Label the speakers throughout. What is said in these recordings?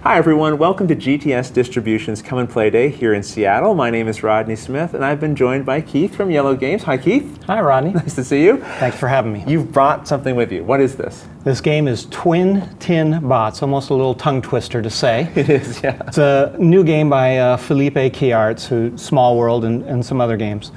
Speaker 1: Hi everyone, welcome to GTS Distributions Come and Play Day here in Seattle. My name is Rodney Smith and I've been joined by Keith from Iello Games. Hi Keith.
Speaker 2: Hi Rodney.
Speaker 1: Nice to see you.
Speaker 2: Thanks for having me.
Speaker 1: You've brought something with you. What is this?
Speaker 2: This game is Twin Tin Bots, almost a little tongue twister to say.
Speaker 1: It is, yeah.
Speaker 2: It's a new game by Philippe Kiarts, who Small World and some other games.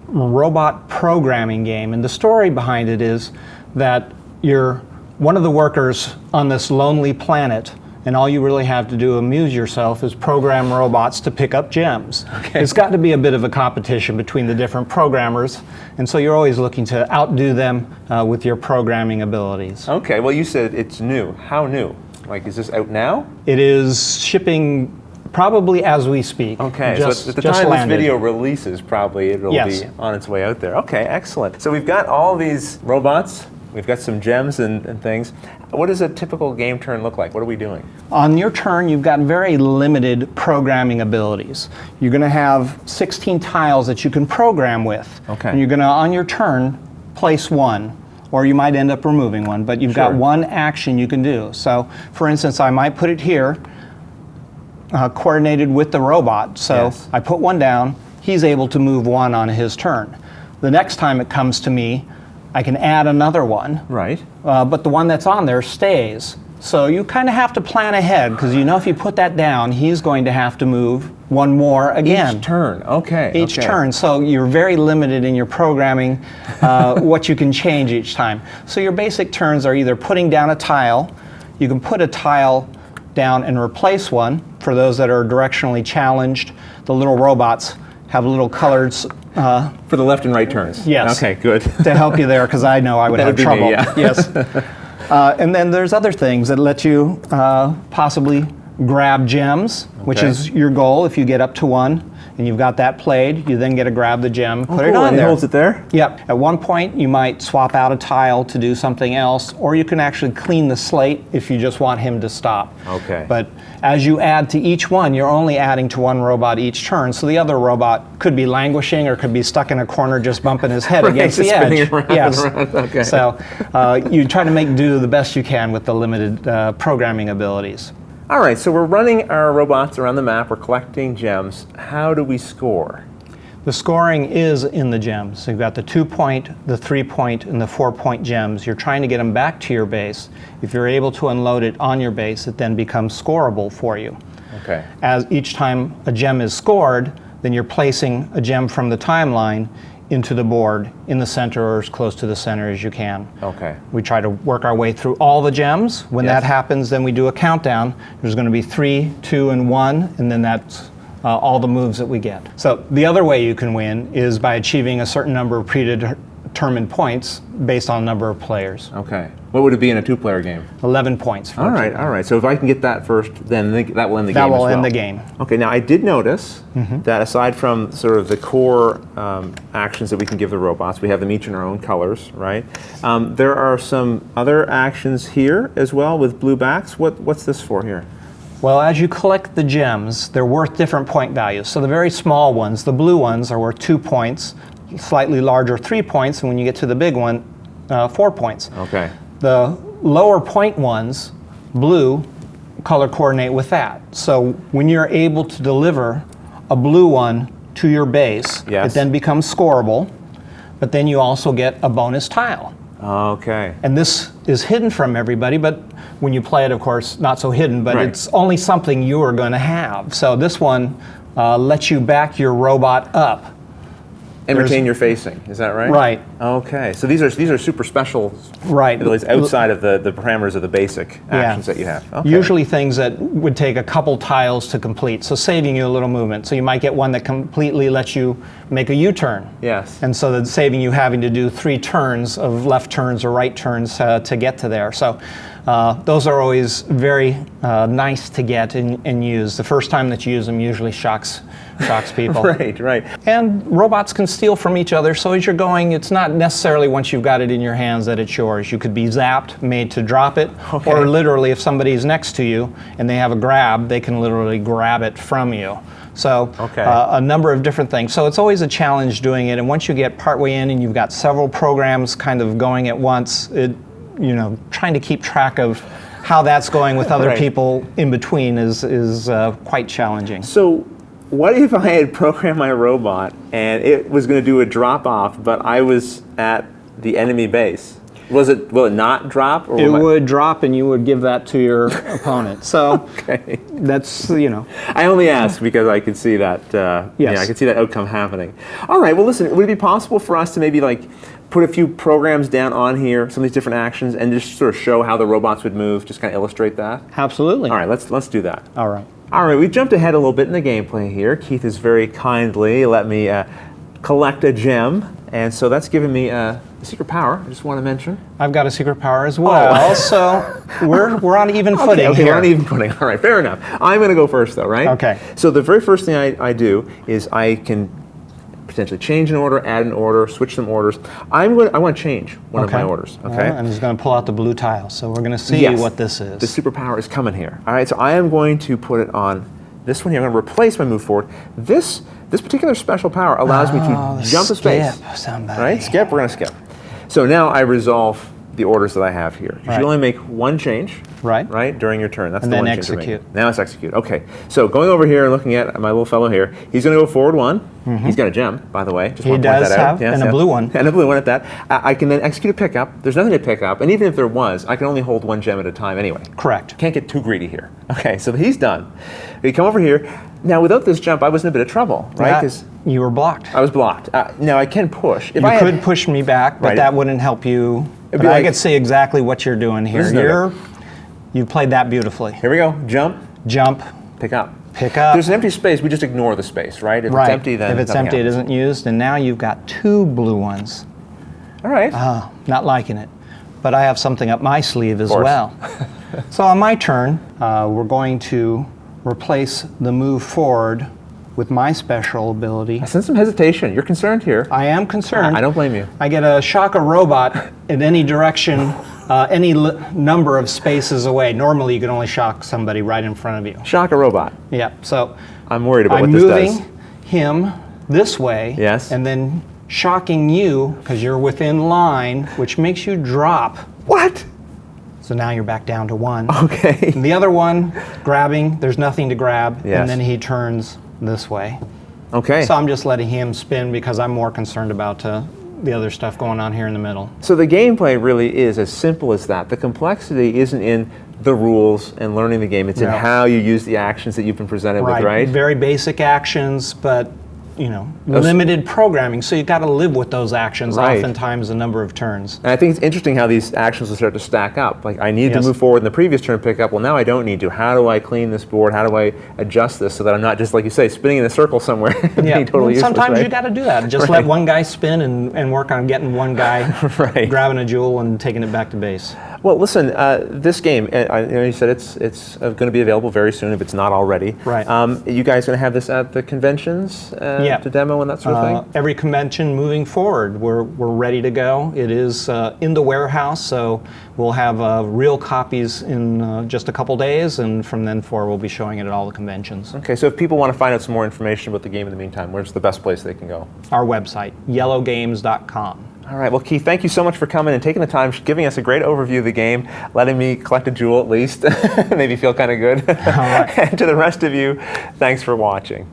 Speaker 2: Robot programming game, and the story behind it is that you're one of the workers on this lonely planet, and all you really have to do to amuse yourself is program robots to pick up gems.
Speaker 1: Okay.
Speaker 2: It's got to be a bit of a competition between the different programmers, and so you're always looking to outdo them with your programming abilities.
Speaker 1: Okay, well you said it's new. How new? Like, is this out now?
Speaker 2: It is shipping probably as we speak.
Speaker 1: Okay,
Speaker 2: just,
Speaker 1: so at the
Speaker 2: just
Speaker 1: time
Speaker 2: landed.
Speaker 1: this video releases, probably it'll
Speaker 2: Yes.
Speaker 1: be on its way out there. Okay, excellent. So we've got all these robots, we've got some gems and things. What does a typical game turn look like? What are we doing?
Speaker 2: On your turn, you've got very limited programming abilities. You're going to have 16 tiles that you can program with.
Speaker 1: Okay.
Speaker 2: And you're going to, on your turn, place one, or you might end up removing one, but you've got one action you can do. So, for instance, I might put it here, coordinated with the robot. So
Speaker 1: Yes.
Speaker 2: I put one down, he's able to move one on his turn. The next time it comes to me, I can add another one.
Speaker 1: Right.
Speaker 2: But the one that's on there stays. So you kind of have to plan ahead, because you know if you put that down, he's going to have to move one more again.
Speaker 1: Each turn, okay.
Speaker 2: Each
Speaker 1: okay.
Speaker 2: turn, so you're very limited in your programming what you can change each time. So your basic turns are either putting down a tile, you can put a tile down and replace one. For those that are directionally challenged, the little robots have little colored
Speaker 1: For the left and right turns?
Speaker 2: Yes.
Speaker 1: Okay, good.
Speaker 2: to help you there, because I know I would
Speaker 1: That
Speaker 2: have
Speaker 1: would be
Speaker 2: trouble.
Speaker 1: me, yeah.
Speaker 2: Yes. And then there's other things that let you possibly grab gems, which
Speaker 1: Okay.
Speaker 2: is your goal. If you get up to one and you've got that played, you then get to grab the gem, put it
Speaker 1: Cool,
Speaker 2: on
Speaker 1: and
Speaker 2: there.
Speaker 1: it holds it there?
Speaker 2: Yep. At one point, you might swap out a tile to do something else, or you can actually clean the slate if you just want him to stop.
Speaker 1: Okay.
Speaker 2: But as you add to each one, you're only adding to one robot each turn, so the other robot could be languishing or could be stuck in a corner just bumping his head
Speaker 1: Right,
Speaker 2: against
Speaker 1: just
Speaker 2: the edge.
Speaker 1: spinning around
Speaker 2: Yes.
Speaker 1: and around, okay.
Speaker 2: So you try to make do the best you can with the limited programming abilities.
Speaker 1: All right, so we're running our robots around the map, we're collecting gems. How do we score?
Speaker 2: The scoring is in the gems. So you've got the 2-point, the 3-point, and the 4-point gems. You're trying to get them back to your base. If you're able to unload it on your base, it then becomes scoreable for you.
Speaker 1: Okay.
Speaker 2: As each time a gem is scored, then you're placing a gem from the timeline into the board in the center or as close to the center as you can.
Speaker 1: Okay.
Speaker 2: We try to work our way through all the gems. When
Speaker 1: Yes.
Speaker 2: that happens, then we do a countdown. There's going to be 3, 2, and 1, and then that's all the moves that we get. So the other way you can win is by achieving a certain number of predetermined points based on the number of players.
Speaker 1: Okay. What would it be in a two-player game?
Speaker 2: 11 points. For
Speaker 1: All
Speaker 2: a
Speaker 1: right,
Speaker 2: team.
Speaker 1: all right. So if I can get that first, then that will end the
Speaker 2: That
Speaker 1: game as
Speaker 2: will
Speaker 1: well.
Speaker 2: end the game.
Speaker 1: Okay, now I did notice that aside from sort of the core actions that we can give the robots, we have them each in our own colors, right? There are some other actions here as well with blue backs. What's this for here?
Speaker 2: Well, as you collect the gems, they're worth different point values. So the very small ones, the blue ones, are worth 2 points, slightly larger 3 points, and when you get to the big one, 4 points.
Speaker 1: Okay.
Speaker 2: The lower point ones, blue, color coordinate with that. So when you're able to deliver a blue one to your base,
Speaker 1: Yes.
Speaker 2: it then becomes scoreable, but then you also get a bonus tile.
Speaker 1: Okay.
Speaker 2: And this is hidden from everybody, but when you play it, of course, not so hidden, but
Speaker 1: Right.
Speaker 2: it's only something you are going to have. So this one lets you back your robot up.
Speaker 1: And retain your facing, is that right?
Speaker 2: Right.
Speaker 1: Okay, so these are super special
Speaker 2: Right.
Speaker 1: abilities outside of the parameters of the basic actions that you have. Okay.
Speaker 2: Usually things that would take a couple tiles to complete, so saving you a little movement. So you might get one that completely lets you make a U-turn.
Speaker 1: Yes.
Speaker 2: And so that's saving you having to do 3 turns of left turns or right turns to get to there. So those are always very nice to get and use. The first time that you use them usually shocks people.
Speaker 1: Right, right.
Speaker 2: And robots can steal from each other, so as you're going, it's not necessarily once you've got it in your hands that it's yours. You could be zapped, made to drop it,
Speaker 1: Okay.
Speaker 2: or literally if somebody's next to you and they have a grab, they can literally grab it from you. So
Speaker 1: Okay.
Speaker 2: a number of different things. So it's always a challenge doing it, and once you get partway in and you've got several programs kind of going at once, trying to keep track of how that's going with other
Speaker 1: Right.
Speaker 2: people in between is quite challenging.
Speaker 1: So what if I had programmed my robot and it was going to do a drop off, but I was at the enemy base? Will it not drop? Or
Speaker 2: It
Speaker 1: will
Speaker 2: would drop and you would give that to your opponent. So
Speaker 1: Okay.
Speaker 2: that's,
Speaker 1: I only ask because I could see that.
Speaker 2: Yes.
Speaker 1: I could see that outcome happening. All right. Well, listen. Would it be possible for us to maybe put a few programs down on here, some of these different actions, and just sort of show how the robots would move, just kind of illustrate that?
Speaker 2: absolutely.
Speaker 1: All right. Let's do that.
Speaker 2: All right.
Speaker 1: All right. We jumped ahead a little bit in the gameplay here. Keith has very kindly let me collect a gem, and so that's given me a secret power. I just want to mention.
Speaker 2: I've got a secret power as well, so we're on even footing
Speaker 1: Okay,
Speaker 2: here.
Speaker 1: we're on even footing. All right, fair enough. I'm going to go first, though, right?
Speaker 2: Okay.
Speaker 1: So the very first thing I do is I can potentially change an order, add an order, switch some orders. I want to change one of my orders. Okay.
Speaker 2: Well, I'm just going to pull out the blue tile, so we're going to see
Speaker 1: Yes.
Speaker 2: what this is.
Speaker 1: The superpower is coming here. All right, so I am going to put it on this one here. I'm going to replace my move forward. This particular special power allows me to jump a space.
Speaker 2: Skip somebody.
Speaker 1: Right? Skip. We're going to skip. So now I resolve the orders that I have here. You
Speaker 2: Right.
Speaker 1: should only make one change.
Speaker 2: Right.
Speaker 1: During your turn. That's
Speaker 2: And
Speaker 1: the
Speaker 2: then
Speaker 1: one change you're
Speaker 2: execute.
Speaker 1: making. Now it's execute. Okay. So going over here and looking at my little fellow here, he's going to go forward one. He's got a gem, by the way. Just
Speaker 2: He
Speaker 1: want to point
Speaker 2: does
Speaker 1: that out.
Speaker 2: have, and a blue one.
Speaker 1: And a blue one at that. I can then execute a pickup. There's nothing to pick up, and even if there was, I can only hold one gem at a time anyway.
Speaker 2: Correct.
Speaker 1: Can't get too greedy here. Okay, so he's done. We come over here. Now, without this jump, I was in a bit of trouble, right?
Speaker 2: That-
Speaker 1: Because
Speaker 2: you were blocked.
Speaker 1: I was blocked. Now I can push. If
Speaker 2: You
Speaker 1: I
Speaker 2: could push me back, but
Speaker 1: Right.
Speaker 2: that wouldn't help you. But
Speaker 1: be
Speaker 2: I
Speaker 1: like-
Speaker 2: could see exactly what you're doing here.
Speaker 1: This is no
Speaker 2: You played that beautifully.
Speaker 1: Here we go. Jump.
Speaker 2: Jump,
Speaker 1: Pick up.
Speaker 2: pick up.
Speaker 1: There's an empty space. We just ignore the space, right? If
Speaker 2: right.
Speaker 1: it's empty, then
Speaker 2: if it's
Speaker 1: nothing
Speaker 2: empty, it
Speaker 1: happens.
Speaker 2: isn't used, and now you've got two blue ones.
Speaker 1: All right.
Speaker 2: Not liking it. But I have something up my sleeve as
Speaker 1: course.
Speaker 2: well. So on my turn, we're going to replace the move forward with my special ability.
Speaker 1: I sense some hesitation. You're concerned here.
Speaker 2: I am concerned.
Speaker 1: I don't blame you.
Speaker 2: I get to shock a robot in any direction, any number of spaces away. Normally, you can only shock somebody right in front of you.
Speaker 1: Shock a robot.
Speaker 2: Yeah, so
Speaker 1: I'm worried about
Speaker 2: I'm
Speaker 1: what this
Speaker 2: moving
Speaker 1: does.
Speaker 2: him this way,
Speaker 1: Yes.
Speaker 2: and then shocking you because you're within line, which makes you drop.
Speaker 1: What?
Speaker 2: So now you're back down to one.
Speaker 1: Okay.
Speaker 2: And the other one, grabbing, there's nothing to grab,
Speaker 1: Yes.
Speaker 2: and then he turns this way.
Speaker 1: Okay.
Speaker 2: So I'm just letting him spin because I'm more concerned about the other stuff going on here in the middle.
Speaker 1: So the gameplay really is as simple as that. The complexity isn't in the rules and learning the game. It's in
Speaker 2: No.
Speaker 1: how you use the actions that you've been presented with, right?
Speaker 2: Very basic actions, but limited programming. So you've got to live with those actions,
Speaker 1: Right.
Speaker 2: oftentimes a number of turns.
Speaker 1: And I think it's interesting how these actions will start to stack up. Like, I need to
Speaker 2: Yes.
Speaker 1: move forward in the previous turn pickup. Well, now I don't need to. How do I clean this board? How do I adjust this so that I'm not just, like you say, spinning in a circle somewhere and being totally useless,
Speaker 2: Sometimes
Speaker 1: right?
Speaker 2: you got to do that. Just
Speaker 1: Right.
Speaker 2: let one guy spin and work on getting one guy
Speaker 1: Right.
Speaker 2: grabbing a jewel and taking it back to base.
Speaker 1: Well, listen, this game, you said it's going to be available very soon if it's not already.
Speaker 2: Right.
Speaker 1: You guys going to have this at the conventions
Speaker 2: Yeah.
Speaker 1: to demo and that sort of thing?
Speaker 2: Every convention moving forward, we're ready to go. It is in the warehouse, so we'll have real copies in just a couple days, and from then forward, we'll be showing it at all the conventions.
Speaker 1: Okay, so if people want to find out some more information about the game in the meantime, where's the best place they can go?
Speaker 2: Our website, yellowgames.com.
Speaker 1: All right, well, Keith, thank you so much for coming and taking the time, giving us a great overview of the game, letting me collect a jewel at least, made me feel kind of good.
Speaker 2: All right.
Speaker 1: And to the rest of you, thanks for watching.